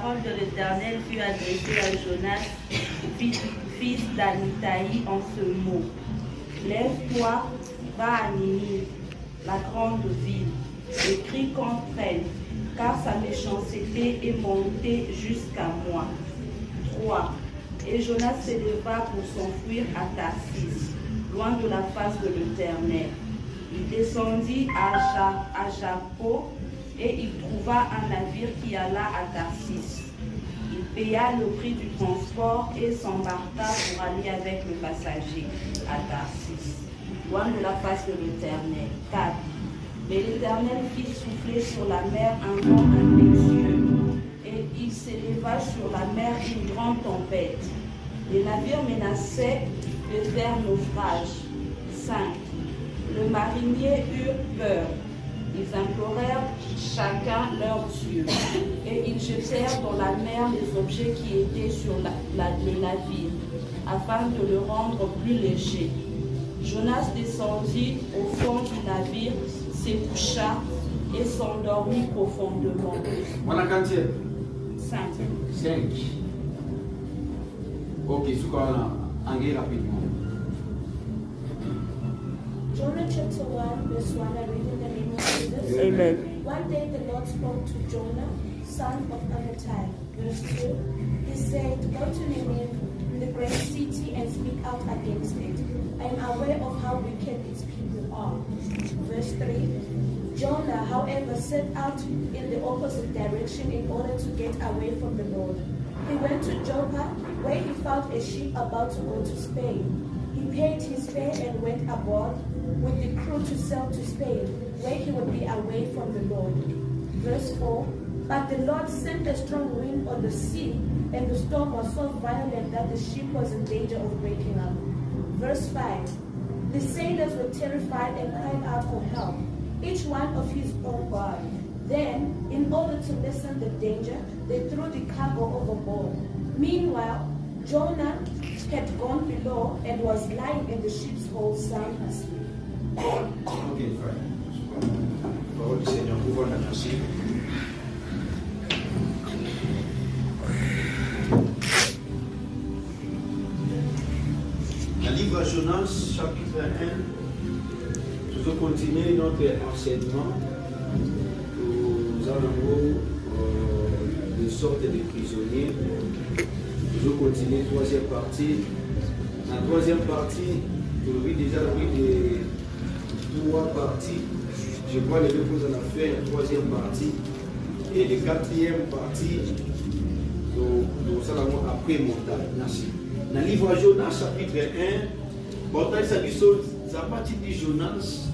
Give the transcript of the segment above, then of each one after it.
parole de l'Éternel fut adressée à Jonas, fils d'Amittai, en ce mot. Lève-toi, va à Ninive, la grande ville, et crie contre elle, car sa méchanceté est montée jusqu'à moi. 3. Et Jonas s'éleva pour s'enfuir à Tarsis, loin de la face de l'Éternel. Il descendit à Jappo et il trouva un navire qui alla à Tarsis. Il paya le prix du transport et s'embarqua pour aller avec le passager à Tarsis, loin de la face de l'Éternel. 4. Mais l'Éternel fit souffler sur la mer un vent impétueux, et il s'éleva sur la mer une grande tempête. Les navires menaçaient de faire naufrage. 5. Les mariniers eurent peur. Ils implorèrent chacun leur Dieu, et ils jetèrent dans la mer les objets qui étaient sur les navires, afin de le rendre plus léger. Jonas descendit au fond du navire, se coucha et s'endormit profondément. Voilà quantième 5. 5. Ok, ce qu'on a, anglais rapidement. Jonah chapter 1, verse 1, I read in the name of Jesus. Amen. One day the Lord spoke to Jonah, son of Amittai. Verse 2, he said, go to Nineveh, the great city, and speak out against it. I am aware of how wicked its people are. Verse 3, Jonah, however, set out in the opposite direction in order to get away from the Lord. He went to Joppa, where he found a ship about to go to Spain. He paid his fare and went aboard with the crew to sail to Spain, where he would be away from the Lord. Verse 4, but the Lord sent a strong wind on the sea, and the storm was so violent that the ship was in danger of breaking up. Verse 5, the sailors were terrified and cried out for help, each one of his own God. Then, in order to lessen the danger, they threw the cargo overboard. Meanwhile, Jonah had gone below and was lying in the ship's hold sound asleep. Ok, frère. Parole du Seigneur, pouvoir la merci. Le livre à Jonas, chapitre 1, nous allons continuer notre enseignement aux alentours de sorte de prisonniers. Nous allons continuer la troisième partie. La troisième partie, vous avez déjà vu des 3 parties. Je crois que les deux choses en a fait la troisième partie. Et la quatrième partie, nous allons après monter. Merci. Dans le livre à Jonas, chapitre 1, portail ça dit ça partie de Jonas,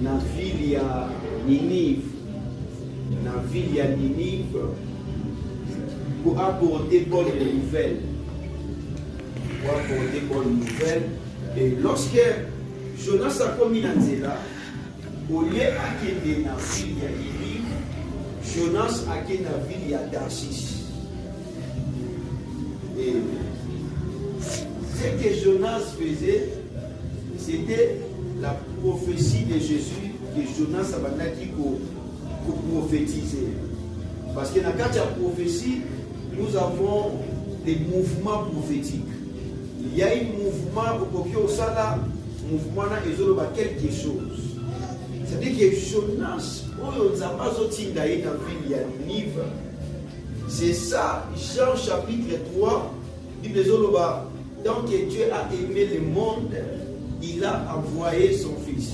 dans la ville à Ninive. Dans la ville à Ninive, pour apporter bonne nouvelle. Pour apporter bonne nouvelle. Et lorsque Jonas a commis dans là, au lieu de dans la ville à Ninive, Jonas a été dans la ville à Tarsis. Et ce que Jonas faisait, c'était la prophétie de Jésus que Jonas a dit pour prophétiser. Parce que dans la prophétie, nous avons des mouvements prophétiques. Il y a un mouvement au Sala, mouvement qui est quelque chose. C'est-à-dire que Jonas, c'est ça, Jean chapitre 3, Bible Zoloba. Donc Dieu a aimé le monde, il a envoyé son fils.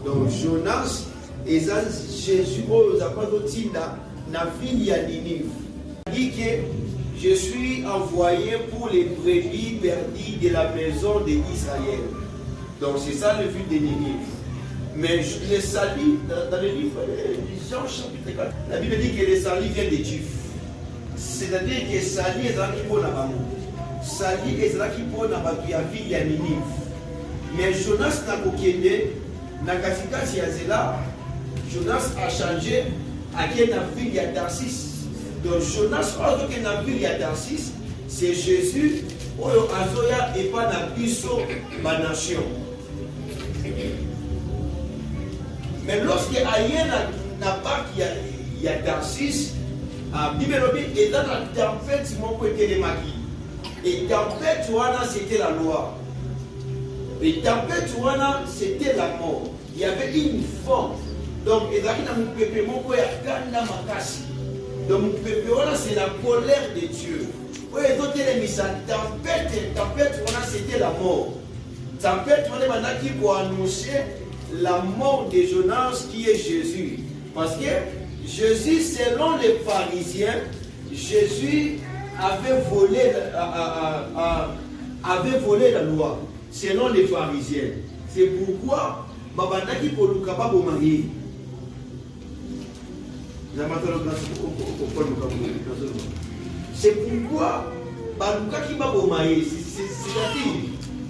Donc Jonas et Jésus dans la ville à Ninive. Il dit que je suis envoyé pour les brebis perdues de la maison d'Israël. Donc c'est ça le but de Ninive. Mais le salut, dans le livre de Jean chapitre 4, la Bible dit que le salut vient des Juifs. C'est-à-dire que le salut est là qui pour la maman. Salut est là qui pour la ville à Ninive. Mais Jonas n'a pas quitté, n'a pas fait Jonas a changé à la ville à Tarsis. Donc Jonas, quand il a vu à Tarsis, c'est Jésus, où Azoya et pas la puissance de la nation. Mais lorsqu'il y a un pas qui y a Tarsis, Bible dit, et dans la tempête, mon côté les maquis. Et tempête, c'était la loi. Et tempête, c'était la mort. Il y avait une forme. Donc, et là, donc, c'est la colère de Dieu. Oui, tempête, c'était la mort. Tempête, qui pour annoncer la mort de Jonas qui est Jésus. Parce que Jésus, selon les pharisiens, Jésus avait volé la loi, selon les pharisiens. C'est pourquoi Babandaki pour le capable de marier. C'est pourquoi Balukaki Babomaye, c'est-à-dire,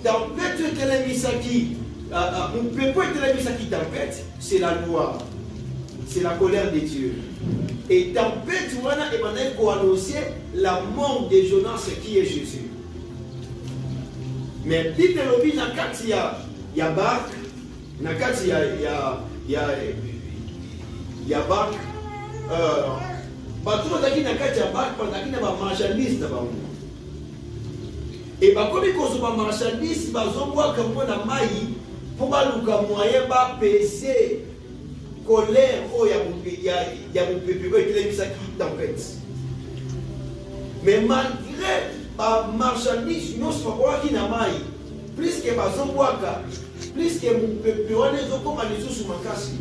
tempête et misaki, on ne peut pas être misaki tempête, c'est la loi, c'est la colère de Dieu. Et tempête, on a annoncé la mort de Jonas qui est Jésus. Mais dit que l'objet n'a qu'à il y a barque, n'a qu'à il y a barque. Bato bazaki na kati ya barque bazaki na ba marchandise na bango. Et bakomi kozoba marchandise bazobwaka mpona mai mpo baluka moyen bapese colère oyo ya mopepe oyo etelemisaki tempête. Mais malgré ba marchandise nyonso bakolaki na mai, plus que bazobwaka, plus que mopepe wana ezokoma lisusu makasi.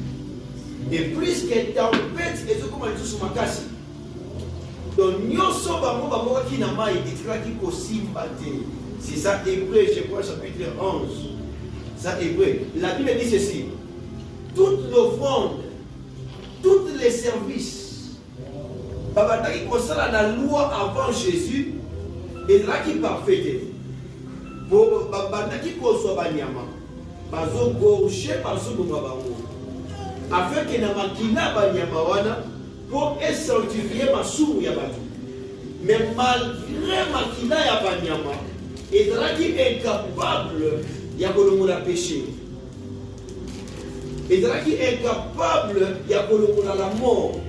Et plus que tempête ezokoma lisusu makasi. Donc nyonso bango qui na mai etikaki kosimba te. C'est ça Hébreu, je crois, chapitre 11. Ça Hébreu. La Bible dit ceci. Toute l'offrande, tous les services, babandaki kosala la loi avant Jésus, ezalaki parfaite. Pour babandaki kozwa banyama, bazogorge, bazobonga bango. Afin que na makina banyama wana pour sanctifier masumu ya bato. Mais malgré makina ya banyama, ezalaki incapable ya kolongola péché. Ezalaki incapable ya kolongola la mort.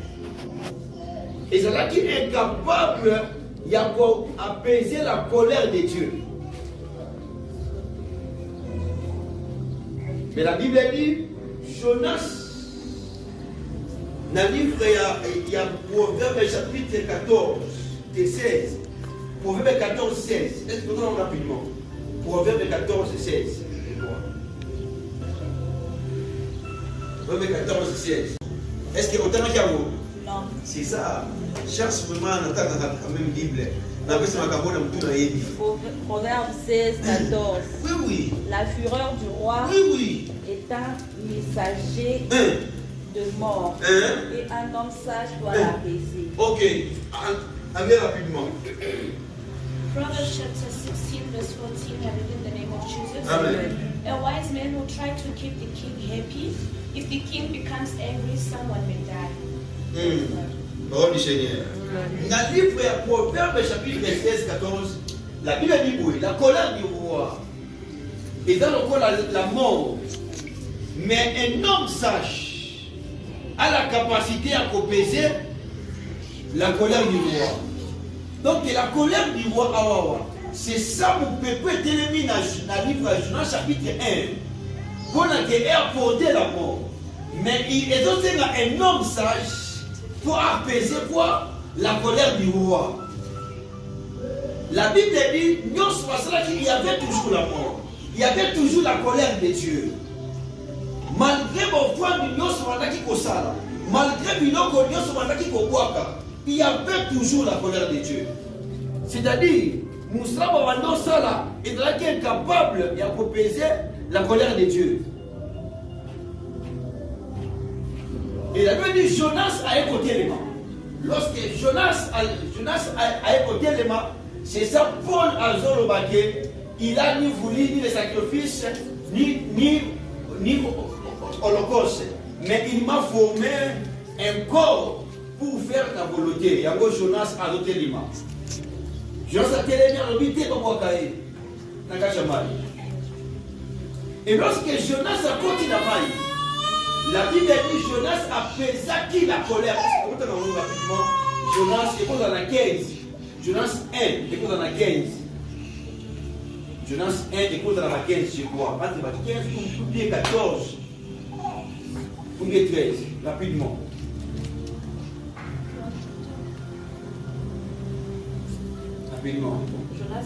Ezalaki incapable ya apaiser la colère de Dieu. Mais la Bible dit, Jonas, dans le livre, il y a Proverbe chapitre 14 et 16. Proverbe 14, 16. Est-ce que nous allons rapidement? Proverbe 14, 16. Proverbe 14, 16. Est-ce que vous avez un mot? Non. C'est ça. Cherche vraiment à entendre la même Bible. Proverbe 16, 14. Oui, oui. La fureur du roi est un messager de mort. Et un homme sage doit l'apaiser. Ok. Allez rapidement. Proverbs chapter 16, verse 14, I read in the name of Jesus. Amen. A wise man will try to keep the king happy. If the king becomes angry, someone may die. Parole du Seigneur. Dans le livre de Proverbe chapitre 16, 14, la Bible dit oui, la colère du roi est dans le corps la mort. Mais un homme sage a la capacité à apaiser la colère du roi. Donc la colère du roi, c'est ça mon peuple est mis dans le livre de Jonas chapitre 1. Pour apporter la mort. Mais il est aussi un homme sage pour apaiser quoi? La colère du roi. La Bible dit, il y avait toujours la mort. Il y avait toujours la colère de Dieu. Malgré mon foi, malgré il y avait toujours la colère de Dieu. C'est-à-dire, Moussa Babando Sala est incapable d'apaiser la colère de Dieu. Et la Bible dit, Jonas a écouté les mains. Lorsque Jonas a écouté les mains, c'est ça Paul a Zorobaké, il a ni voulu ni les sacrifices, ni holocauste. Mais il m'a formé un corps pour faire la volonté. Yango Jonas a doté les mains. Jonas a télé bien l'habité comme Wakaï. Et lorsque Jonas a continué à maille, la Bible dit Jonas a pesé la colère. Jonas, écoute dans la 15. Jonas 1, écoute dans la 15. Jonas 1, écoute dans la 15, je crois. Entre la 15 ou bien 14. Ou bien 13, rapidement. Rapidement. Jonas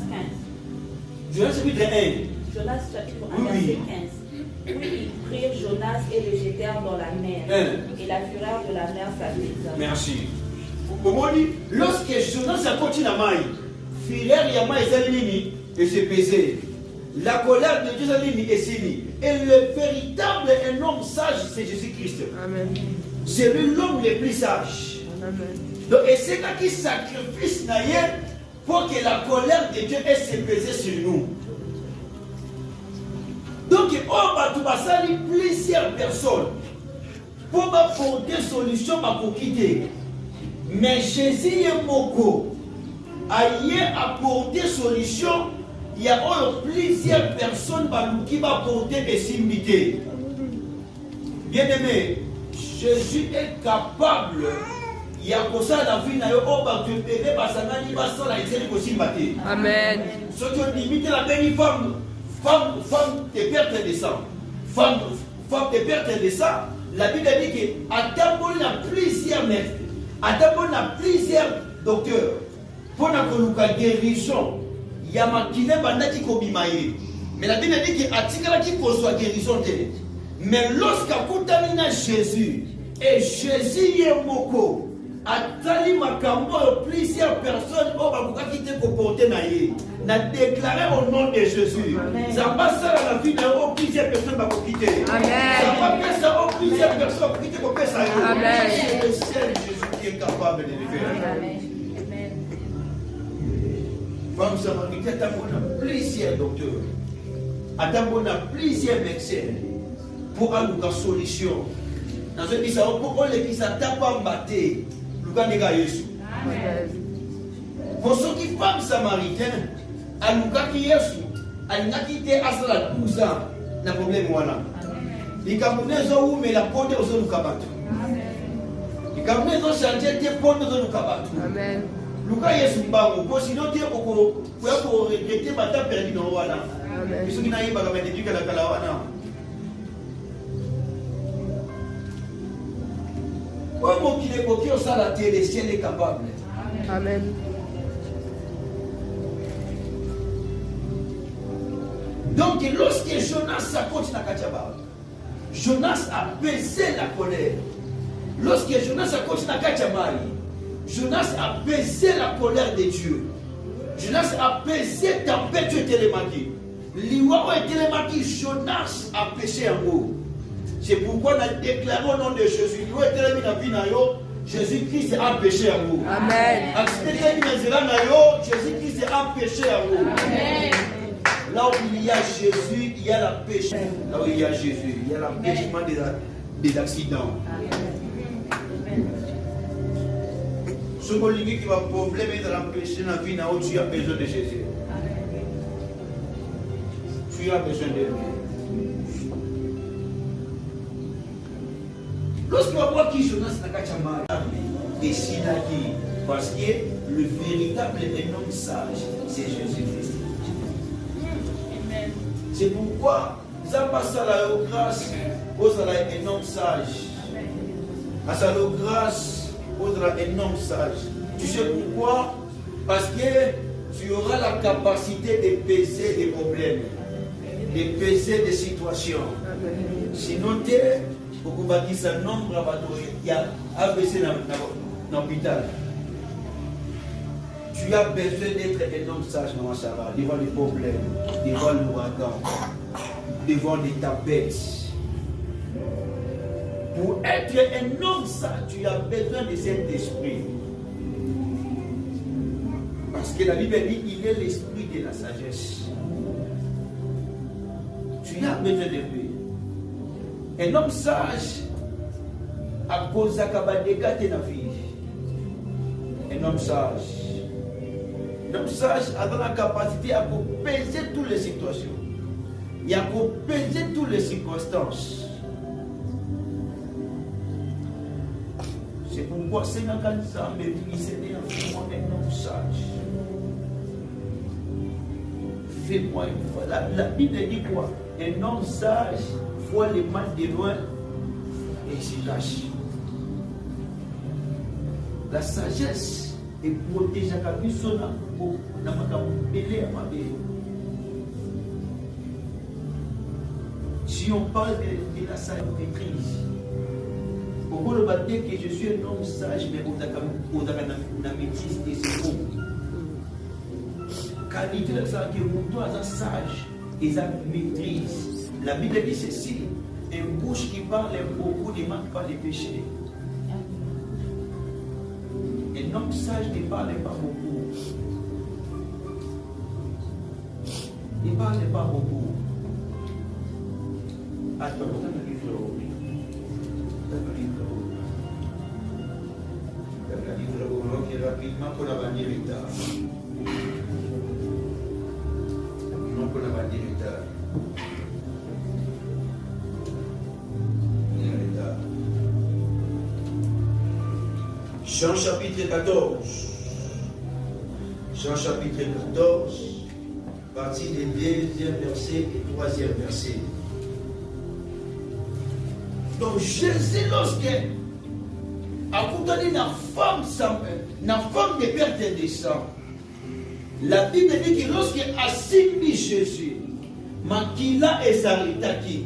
15. Jonas chapitre 1. Jonas chapitre 1, Oui, oui. verset 15. Puis ils prirent Jonas et le jetèrent dans la mer. Et la fureur de la mer s'apaisa. Merci. Comment on dit? Lorsque Jonas a continué à maï, fureur Yama et Salini, et s'est pesé. La colère de Dieu Salini est signée. Et le véritable homme sage, c'est Jésus-Christ. Amen. C'est lui l'homme le plus sage. Amen. Donc, et c'est là qui sacrifice naïe pour que la colère de Dieu ait se peser sur nous. Donc, on va tout passer plusieurs personnes pour apporter solution pour quitter. Mais Jésus est moko. Ailleurs apporter solution, il y a plusieurs personnes qui vont apporter des similitudes. Bien aimé, Jésus est capable. Il y a comme ça la vie, Amen. ce qui limite la belle femme de perte de sang. Femme de perte de sang, la Bible dit qu'à Tambol a plusieurs maîtres, à Tambol a plusieurs docteurs. Pour la guérison, il y a maquillé bandaki kobimaye. Mais la Bible dit qu'à Tigala qui soit guérison. Mais lorsqu'à Koutamina Jésus, et Jésus est moko. Atali makambo plusieurs personnes au bakaki te comporter naïe n'a déclaré au nom de Jésus. Ça passe à la vie de plusieurs personnes va quitter. Amen. Ça va passer à plusieurs personnes qui quitter pour ça. Amen. C'est le seul Jésus qui est capable de le faire. Amen. Femme samaritaine, on a plusieurs docteurs. On a plusieurs médecins pour avoir une solution. Dans ce qui pour les qui s'attapent à battre. Pour ceux qui femmes samaritaines, Alukaki Yesu, Alukaki te asala 12 ans, na problème wana. Les Camerounais ont mais la porte aux autres kabato. Les Camerounais ont changé te porte aux autres kabato. Amen. Luka Yesu mbango, pour sinon te pour regretter bata perdu dans wana. Amen. Ceux qui n'aillent pas comme éduquer la kalawana. Comment qu'il est coquille au salaté, le ciel est capable. Amen. Donc, lorsque Jonas a continué à Kachaba, Jonas a baissé la colère. Lorsque Jonas a continué à Kachaba, Jonas a baissé la colère de Dieu. Jonas a baissé la tempête de Télémaki. L'Iwa et Télémaki, Jonas a péché en haut. C'est pourquoi on a déclaré au nom de Jésus. Jésus-Christ a péché à vous. Amen. Jésus-Christ a péché à vous. Amen. Là où il y a Jésus, il y a la péché. Là où il y a Jésus, il y a l'empêchement des accidents. Ce qui va problème est de l'empêcher dans la vie, tu as besoin de Jésus. Tu as besoin de lui. Lorsqu'on va voir qui Jonas Nakachama décide qui, parce que le véritable homme sage, c'est Jésus-Christ. C'est pourquoi ça passe à la grâce aux un homme sage. À sa grâce aux un homme sage. Tu sais pourquoi? Parce que tu auras la capacité de peser des problèmes, de peser des situations. Sinon, tu es pour bâtir un nombre il y a ABC dans l'hôpital. Tu as besoin d'être un homme sage dans la Sarah, devant les problèmes, devant l'ouragan, devant les tempêtes. Pour être un homme sage, tu as besoin de cet esprit. Parce que la Bible dit qu'il est l'esprit de la sagesse. Tu as besoin de lui. Un homme sage a cause de la vie. Un homme sage. Un homme sage a la capacité à peser toutes les situations. Il a peser toutes les circonstances. C'est pour pourquoi Seigneur Nzambe missionné en un homme sage. Fais-moi une fois. La Bible dit quoi? Un homme sage voit le mal de loin et s'y lâche. La sagesse est protégée à la personne dans ma Si on parle de la sagesse maîtrise, pour le baptême que je suis un homme sage, mais on a maîtrise des secondes. Quand il dit ça, que mon doigt est sage, ils ont maîtrise. La Bible dit ceci, une bouche qui parle beaucoup ne manque pas les péchés. Un homme sage ne parle pas beaucoup. Il ne parle pas beaucoup. Attends, rapidement pour la bannière d'État. Rapidement pour la bannière d'État. Jean chapitre 14. Jean chapitre 14, partie des 2e verset et 3e verset. Donc Jésus, lorsque a condamné la femme de perte de sang, la Bible dit que lorsque a simbi Jésus, makila et saritaki,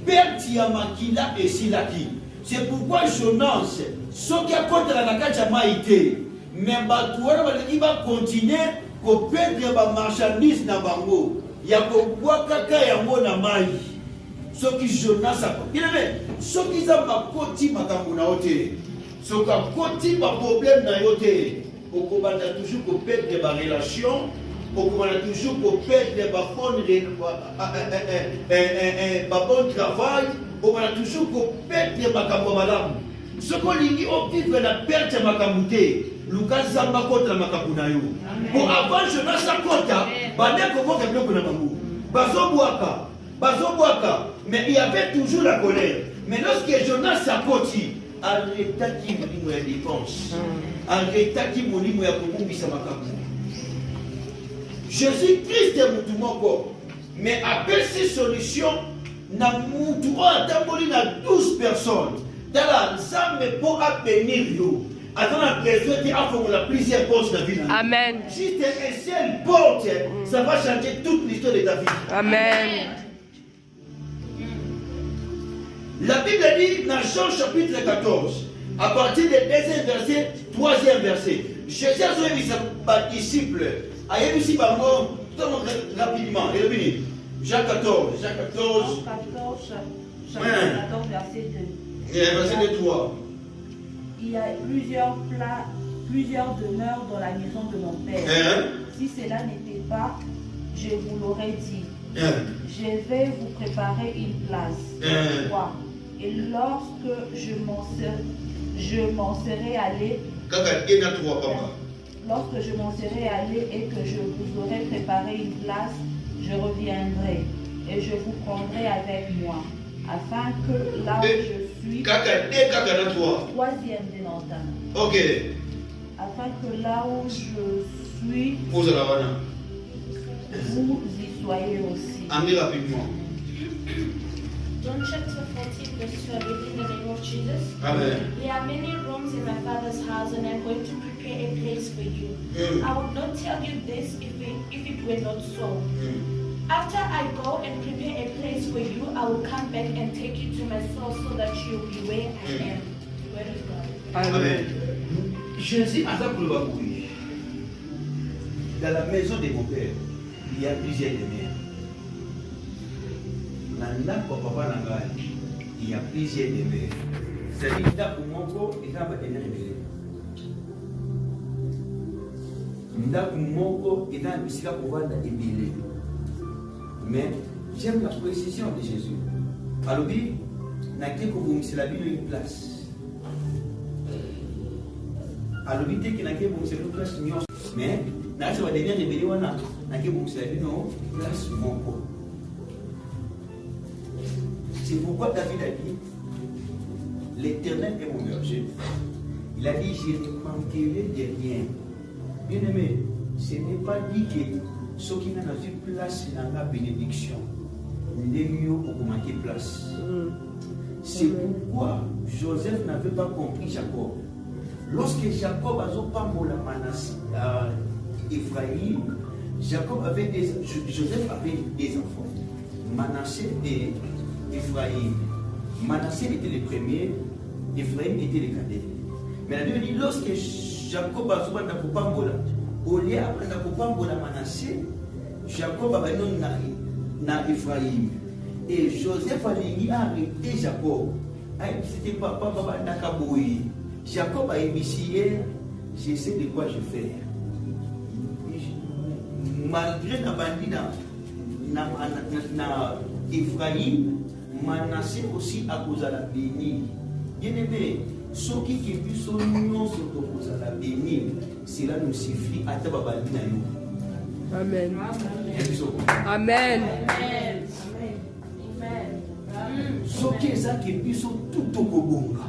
perte ya makila et silaki. C'est pourquoi Jonas, ce qui a contre la nakacha maïté, mais batouara va continuer pour perdre la marchandise na bango, ya ko kaka ya mona mai. Ce qui Jonas a dit, ce qui a makoti makambo na ote, ce qui a koti ma problème na yote, pour qu'on va toujours pour perdre des relations, pour qu'on va toujours pour perdre des bon travail, pour qu'on va toujours pour perdre makambo madame. Ce qu'on dit au vivre la perte de makambo te, Lucas Zamba contre la makambo na yo. Pour avant Jonas a kota, bande comment que bloque na bango. Bazo boaka. Mais il y avait toujours la colère. Mais lorsque Jonas s'accoti, arrêta qui moulimo ya dépense. Arrêta qui moulimo ya kukumbisa makambo. Jésus-Christ est mutu moko. Mais après ces solutions, na mutu o atamboli na 12 personnes. Tala nzambe po a bénir yo. Attends la besoin de avoir plusieurs portes de la vie. Amen. Si tu es une seule porte, ça va changer toute l'histoire de ta vie. Amen. La Bible dit dans Jean chapitre 14, à partir du 2e verset, 3e verset, Jésus a mis ses disciples, a eu aussi rapidement, Jean 14, chapitre 14, verset 2. Verset 3. Il y a plusieurs demeures dans la maison de mon Père. Si cela n'était pas, je vous l'aurais dit. Je vais vous préparer une place. Pourquoi? Et lorsque je m'en serai allé, lorsque je m'en serai allé et que je vous aurai préparé une place, je reviendrai et je vous prendrai avec moi, afin que là où je suis, troisième de l'entente. Ok. Afin que là où je suis, vous y soyez aussi. Amen rapidement. John chapter 14, verse 2, I read in the name of Jesus. Amen. There are many rooms in my Father's house, and I'm going to prepare a place for you. I would not tell you this if it were not so. After I go and prepare a place for you, I will come back and take you to myself so that you will be where I am. The word of God. Amen. Jésus a ça pour le babouille. Dans la maison de mon père, il y a plusieurs demeures. Dans papa il y a plusieurs demeures. C'est-à-dire que mon corps est un peu énervé. Mon corps est un peu pouvoir d'ébiller. Mais j'aime la précision de Jésus. Alors, c'est la Bible une place. Alors, c'est une place. Mais, je vais devenir révélé, c'est la place mon corps. C'est pourquoi David a dit, l'Éternel est mon berger. Il a dit, je ne manquerai de rien. Bien aimé, ce n'est pas dit que ceux qui n'ont pas eu place dans la bénédiction, n'ont pas manqué place. C'est pourquoi Joseph n'avait pas compris Jacob. Lorsque Jacob a pambola Ephraïm, Joseph avait des enfants, Manassé et Ephraïm. Manassé était le premier, Ephraïm était le cadet. Mais la Bible dit lorsque Jacob a pambola, au lieu de pambola Manassé, Jacob a donné na Ephraïm. Et Joseph a arrêté Jacob. C'était papa Nakaboui. Jacob a émissé, je sais de quoi je fais. Malgré la bandine na Ephraïm, Manassé aussi a causé la béni. Bien aimé, ceux qui puissent nous s'opposer à la béni, cela nous suffit à ta bandine. Amen. Amen. Amen. Ce qui est ça qui puisse tout au Kobonga,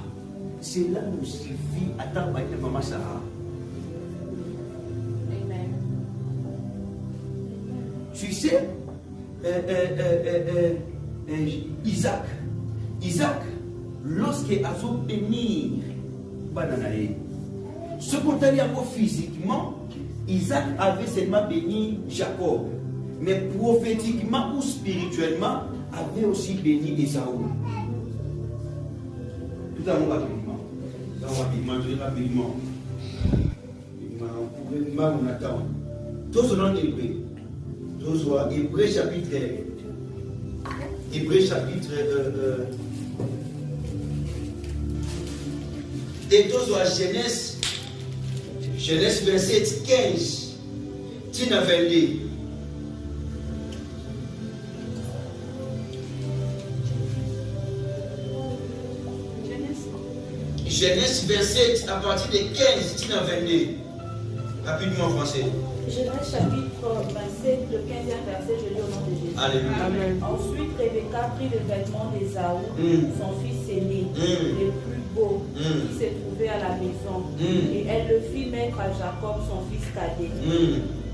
cela nous suffit à ta bandine Maman Sarah. Amen. Tu sais, Isaac, lorsqu'il a béni Bananae, ce qu'on a dit physiquement, Isaac avait seulement béni Jacob, mais prophétiquement ou spirituellement, avait aussi béni Esaü. Tout à l'heure rapidement. On attend. Tout ce nom d'Hébreu. Tout soit Hébreu chapitre. Et tout soit Genèse 27, 15. Tina 22. Genèse 27 à partir de 15, Tina 22. Rapidement en français. Genèse chapitre 27, le 15e verset, je lis au nom de Jésus. Alléluia. Amen. Ensuite, Rebecca prit le vêtement d'Ésaü, son fils aîné, le plus beau, qui se trouvait à la maison, et elle le fit mettre à Jacob, son fils cadet.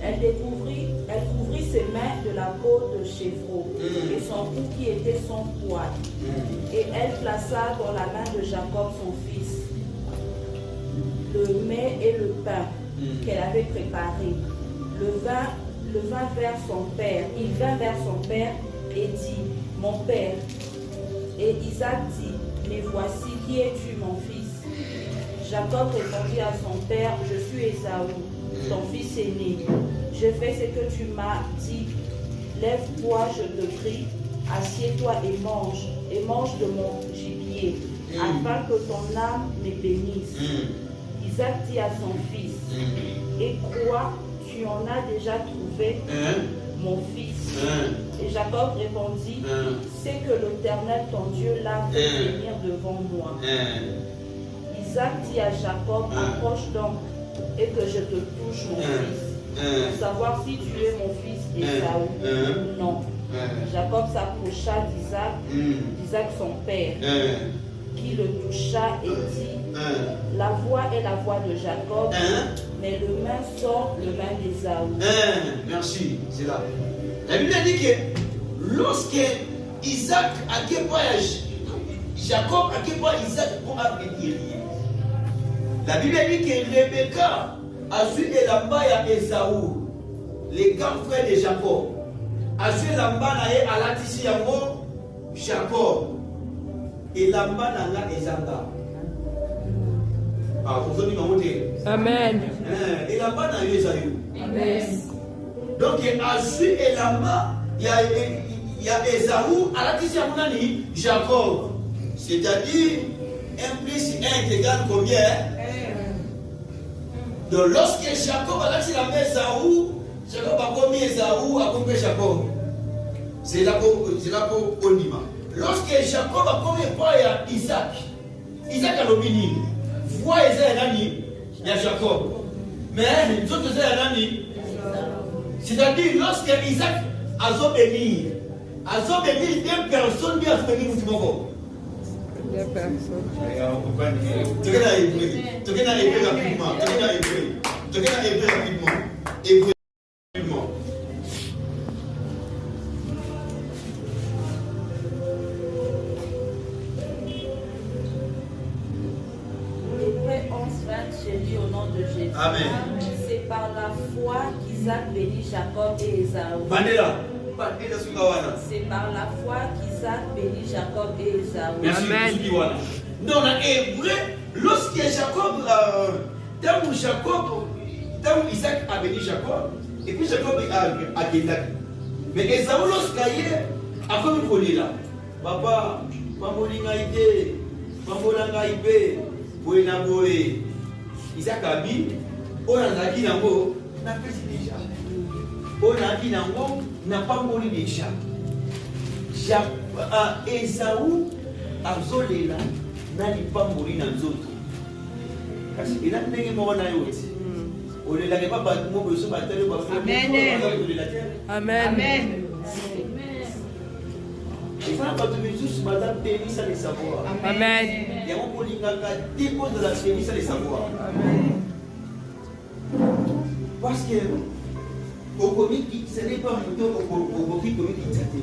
Elle couvrit ses mains de la peau de chevreau, et son cou qui était son poil. Et elle plaça dans la main de Jacob, son fils, le mets et le pain qu'elle avait préparé. Le vint vers son père. Il vint vers son père et dit, mon père. Et Isaac dit, mais voici, qui es-tu, mon fils? Jacob répondit à son père, je suis Ésaü, ton fils aîné. Je fais ce que tu m'as dit. Lève-toi, je te prie, assieds-toi et mange de mon gibier, afin que ton âme me bénisse. Isaac dit à son fils, et quoi, tu en as déjà trouvé, mon fils? Et Jacob répondit, c'est que l'Éternel, ton Dieu, l'a fait venir devant moi. Isaac dit à Jacob, approche donc, et que je te touche, mon fils, pour savoir si tu es mon fils Ésaü ou non. Jacob s'approcha d'Isaac son père, qui le toucha et dit, la voix est la voix de Jacob, mais le main sort le main d'Ésaü. Merci, c'est là. La Bible dit que lorsque Isaac a quel point Jacob a quel point Isaac pour bénir. La Bible dit que Rebecca a su elamba ya Ésaü, les grands frères de Jacob. A su elamba na ye alatisi yango Jacob. Elamba na nga ezanga. Ah, vous avez monté. Amen. Elamba na yo Ésaü. Amen. Donc, a su elamba il y a Ésaü alatisi yango nani Jacob. C'est-à-dire 1 plus 1 est égal combien? Donc lorsque Jacob a lâché la main Ésaü, Jacob a commis Ésaü, a compris Jacob. C'est là pour Onima. Lorsque Jacob a commis Isaac, Isaac a l'obéi. Voix Ésaü nani, il y a Jacob. Mais les autres Ésaü nani. C'est-à-dire lorsque Isaac a béni, deux personnes bien béni Moutimoko. des personnes. Tu regardes Hébreu. Tu regardes Hébreu rapidement. Tu regardes Hébreu. Tu regardes Hébreu rapidement. Hébreu rapidement. Hébreux 11:20, je lis au nom de Jésus. Amen. C'est par la foi qu'Isaac bénit Jacob et Ésaü. Bandela. Bandela Sukawana. C'est par la foi qu'Isaac bénit Jacob et Ésaü. Merci. Amen. Sukiwana. Dans l'Hébreu, lorsque Jacob, tant Isaac a béni Jacob, et puis Jacob a Isaac. Mais Ésaü, lorsqu'il a comme il connaît là, papa, Pamolinga ite, Pamolanga ipe, Boena boe, Isaac a dit, on a dit nango, n'a pas dit déjà. On a dit nango, n'a pas moli déjà. Ésaü a zolela. Nani pamboli na nzoto kasi ina ndenge moko na yo ti olelaka pa bato moko biso batele Amen. eza na bato misusu baza penisa le savoir Amen. yango kolingaka te mpo ozala penisa le savoir parce que okomi ce n'est pas moto okoki komikitisa te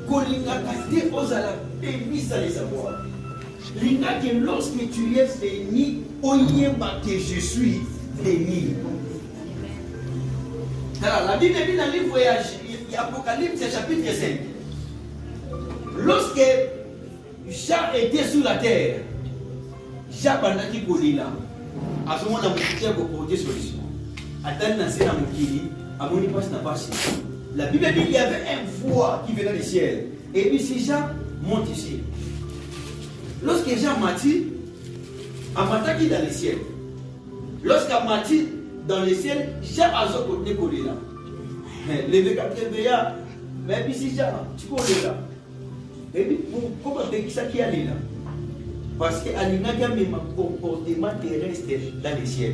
kolingaka te ozala penisa le savoir. Linga que lorsque tu es béni, oyeba que je suis béni. Alors, la Bible dit dans le livre d'Apocalypse, chapitre 5. Lorsque Jean était sur la terre, Jean bandaki kolila. À ce moment-là, il a proposé solution. Attends, dans la mokili, à mon passe n'a pas. La Bible dit qu'il y avait un voix qui venait du ciel. Et puis si Jean monte ici. Lorsque Jean mati, amataki dans le ciel. Lorsqu'il mati dans le ciel, Jean a zo côté collé là. Les 24 réveilla, mais puis si Jean, tu connais là. Et puis comment faire ça qui allait là? Parce que Alina a même un comportement terrestre dans le ciel.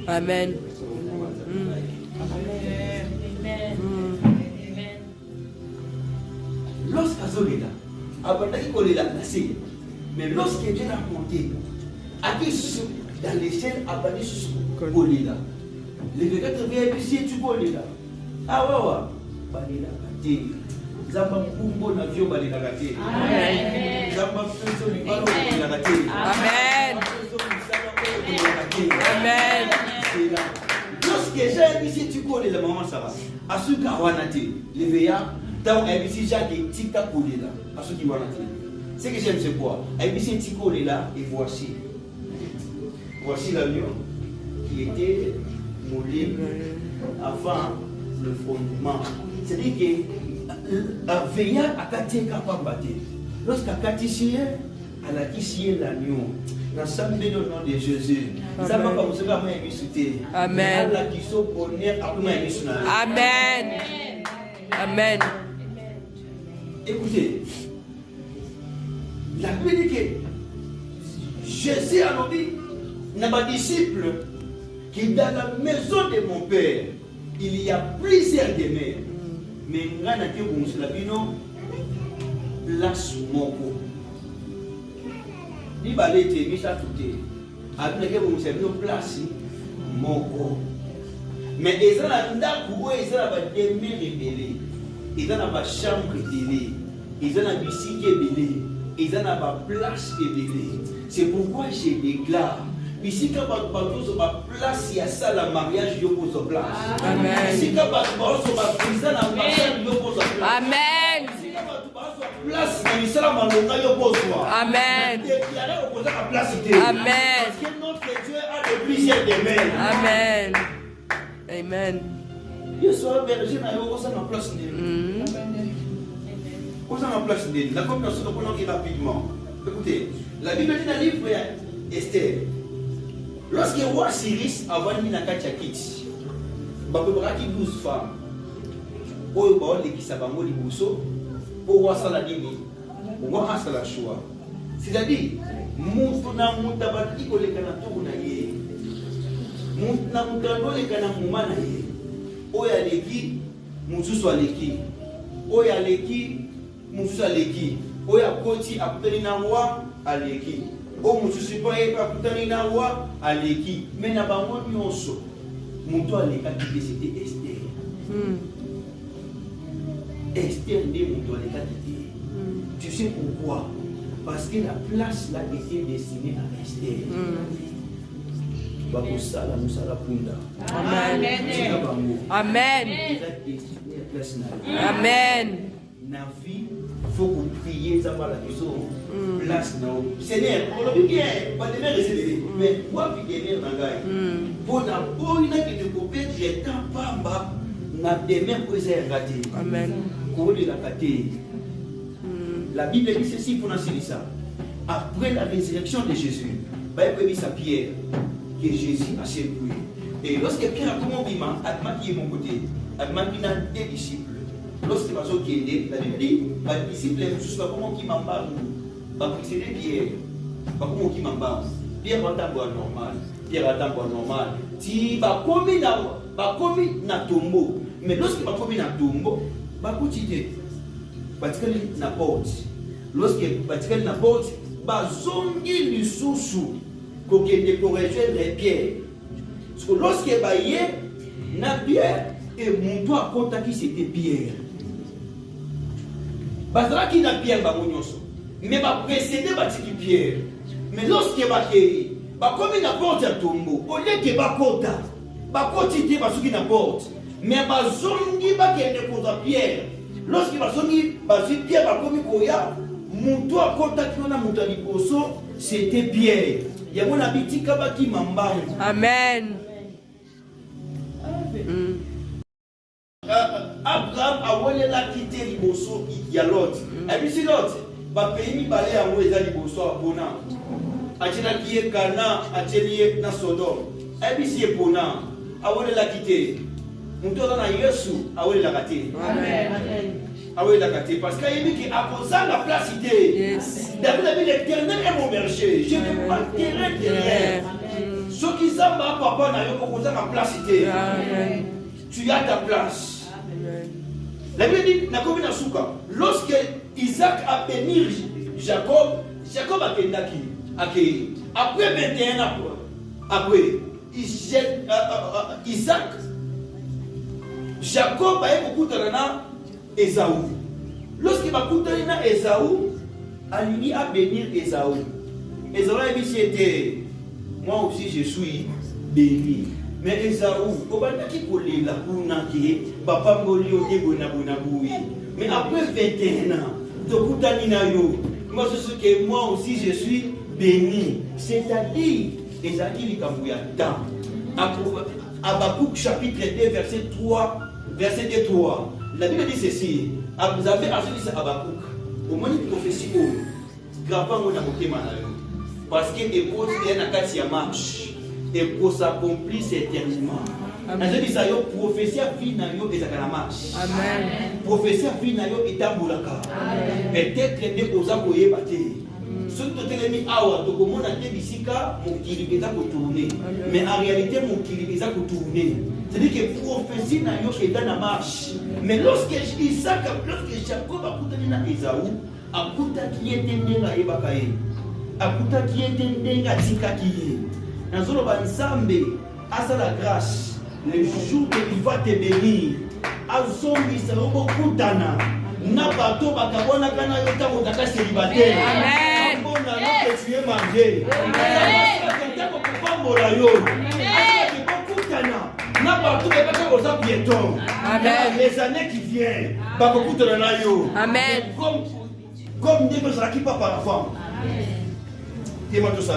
Amen. Lorsqu'Azolela, Abandaki Kolela, mais lorsque Dieu a monté, dans les ciels, Abandaki Kolela. Les 24 VIP, tu Kolela. Ah ouais, Balela Kate. Zamba Kumbo na Vio Balela Kate. Amen. Zamba Fenso Libano Balela Kate. Amen. Amen. Lorsque j'ai ici, tu connais la maman Sarah. À ce qui a été, les veillards, dans ABC, j'ai des petits cas pour là. À ce qui a été. Ce que j'aime, c'est quoi? ABC, tu connais là, et voici. Voici l'avion qui était moulé avant le fondement. C'est-à-dire que un veillard a été capable de battre. Lorsqu'à Katissier, elle a dit l'agneau. Nous le nom de Jésus. Amen. Amen. Amen. Écoutez, la Bible dit que Jésus a dit à mes disciples que dans la maison de mon Père, il y a plusieurs demeures. Mais nous avons place moko. Ni balete misa tuté abinake bomusabino place moko mais ezala ndaku oyo ezala ba demeure ebele ezala ba chambre ebele ezala bisiki ebele ezala ba place ebele. C'est pourquoi je déclare bisika bato ba place ya sala mariage yo pozo place. Amen. Bisika bato ba prison na mariage yo pozo place. Amen. Place na misala malonga yo pozo. Amen. Amen. Parce que notre Dieu a de plusieurs demeures. Amen. Amen. Dieu soit berger na yo osa na place ndeni. Osa na place ndeni. La compréhension de prendre rapidement. Écoutez, la Bible dit dans le livre Esther. Lorsque le roi Cyrus a vendu na kati ya kiti, bakobraki 12 femmes. Oyo ba olekisa bango liboso. Pour voir ça la dîme, pour voir ça la choix. C'est-à-dire, mutu na mutu abati koleka na tour na ye. Mutu na mutu koleka na muma na ye. Oya leki, mutu so leki. Oya leki, mosusu aleki oyo akoti akutani na roi aleki oyo mosusu mpo ayebi akutani na roi aleki me na bango nyonso moto alekaki te c'était Esther. Esther nde moto alekaki te. Tu sais pourquoi? Parce que la place là était destinée à Esther. Bakosala musala punda. Amen. Amen. Amen. Na vie, faut que vous priez ça par la question. Place non. Seigneur, on le bien, pas de mer rester. Mais moi puis de mer nangai. Pour na bonne qui te couper, j'ai tant pamba na demain pour ça raté. Amen. Ko de la kate. La Bible dit ceci pour nous dire ça. Après la résurrection de Jésus, Bible dit à Pierre que Jésus a secoué. Et lorsque Pierre a commencé à qui est mon côté, a demandé des disciples. Lorsque les gens qui étaient, la Bible dit, les disciples, je sais comment qui m'embarque, c'est Pierre, pas comment qui m'embarque. Pierre va t'avoir normal. Pierre va t'avoir normal. Si va commis na tombeau, mais lorsque va commis na tombeau, va continuer. Parce que na porte. Lorsque parce que na porte, va zongi lisusu ko kende ko rejoindre Pierre. Parce que lorsque va y na Pierre et mon toit compta qui c'était Pierre. Bazara qui na Pierre ba monyoso. Mais va précéder ba tiki Pierre. Mais lorsque va kéri, ba comme na porte ya tombeau, au lieu que ba kota, ba kotité ba suki na porte. Mais ba zongi ba kende ko za Pierre. Lorsque Pierre a commis Koya, mon toit contact na montali poso, c'était Pierre. Il y a mon habitude qui m'embarque. Amen. Abraham a volé la quitter liboso, il y a l'autre. Et puis si l'autre, va payer mi balai à moi et liboso à Bona. Achela qui est Cana, Acheli na Sodome. Et puis si est Bona, a volé la quitter. Mon toit na Yesu, a volé la quitter. Amen. Ah oui, d'accord. Parce qu'il y a qui a posé la place idée. David a dit l'Éternel est mon berger. Je ne vais pas terrain derrière. Ceux qui savent, papa n'a pas posé la place idée. Tu as ta place. La Bible dit, lorsque Isaac a béni Jacob, Jacob a accueilli. Après 21 ans, après Isaac, Jacob a eu beaucoup de temps. Esaü. Lorsqu'il va coûter na Esaü, Alini a bénir Esaü. Esaü a dit c'était moi aussi je suis béni. Mais Esaü, au banda qui collait la kuna qui papa ngoli ote bona bona boui. Mais après 21 ans, de coûter na yo, moi je sais que moi aussi je suis béni. C'est-à-dire Esaü li kambuya temps. Habakkuk chapitre 2 verset 3, verset 3. La Bible dit ceci, vous avez acheté ça à Habakkuk. Au moins une prophétie où, gravement on a moqué malade. Parce que les causes viennent à Katia marche et pour s'accomplir éternellement. La Bible dit ça, prophétie à fin nayo et ça la marche. Amen. Prophétie à fin nayo et tamboulaka. Peut-être que aux amoyés battés. Ce que tu as mis à ouah, tu commences à te bisika, mon kilibéza pour tourner. Mais en réalité, mon kilibéza pour tourner. C'est-à-dire que prophétie nayo est dans la marche. Mais lorsque Isaac, lorsque Jacob a coûté na Esaü, a coûté qui était ndenga ebakaye, a coûté qui était ndenga tikakiye. Dans le bansambe, à sa grâce, le jour où il va te bénir, à zombi ça va coûtana. Na bateau bakabona kana yota mutaka célibataire. Amen. Bona que tu es mangé. Amen. Quand tu vas mbola yo. Amen. Bakutana. Na bateau bakaka oza piéton. Amen. Les années qui viennent, bakutana na yo. Amen. Comme Dieu nous a qui pas par la femme. Amen. Téma tout ça.